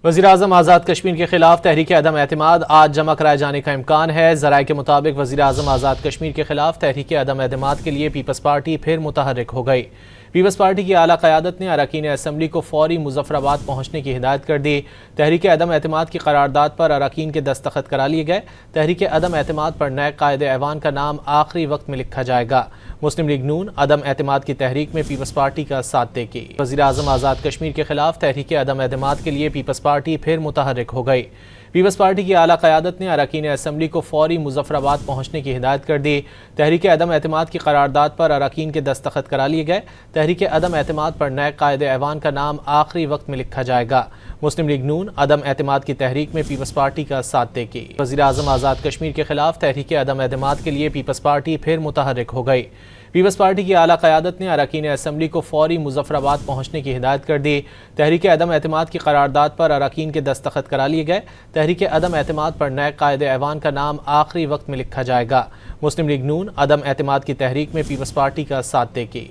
وزیراعظم آزاد کشمیر کے خلاف تحریک عدم اعتماد آج جمع کرائے جانے کا امکان ہے۔ ذرائع کے مطابق وزیراعظم آزاد کشمیر کے خلاف تحریک عدم اعتماد کے لیے پیپلز پارٹی پھر متحرک ہو گئی۔ پیپلز پارٹی کی اعلیٰ قیادت نے اراکین اسمبلی کو فوری مظفر آباد پہنچنے کی ہدایت کر دی۔ تحریک عدم اعتماد کی قرارداد پر اراکین کے دستخط کرا لیے گئے۔ تحریک عدم اعتماد پر نئے قائد ایوان کا نام آخری وقت میں لکھا جائے گا۔ مسلم لیگ نون عدم اعتماد کی تحریک میں پیپلز پارٹی کا ساتھ دے گی۔ وزیراعظم آزاد کشمیر کے خلاف تحریک عدم اعتماد کے لیے پیپلز پارٹی پھر متحرک ہو گئی۔ پیپلز پارٹی کی اعلیٰ قیادت نے اراکین اسمبلی کو فوری مظفر آباد پہنچنے کی ہدایت کر دی۔ تحریک عدم اعتماد کی قرارداد پر اراکین کے دستخط کرا لیے گئے۔ تحریک عدم اعتماد پر نئے قائد ایوان کا نام آخری وقت میں لکھا جائے گا۔ مسلم لیگ نون عدم اعتماد کی تحریک میں پیپلز پارٹی کا ساتھ دے گی۔ وزیراعظم آزاد کشمیر کے خلاف تحریک عدم اعتماد کے لیے پیپلز پارٹی پھر متحرک ہو گئی۔ پیپلز پارٹی کی اعلیٰ قیادت نے اراکین اسمبلی کو فوری مظفر آباد پہنچنے کی ہدایت کر دی۔ تحریک عدم اعتماد کی قرارداد پر اراکین کے دستخط کرا لیے گئے۔ تحریک عدم اعتماد پر نئے قائد ایوان کا نام آخری وقت میں لکھا جائے گا۔ مسلم لیگ نون عدم اعتماد کی تحریک میں پیپلز پارٹی کا ساتھ دے گی۔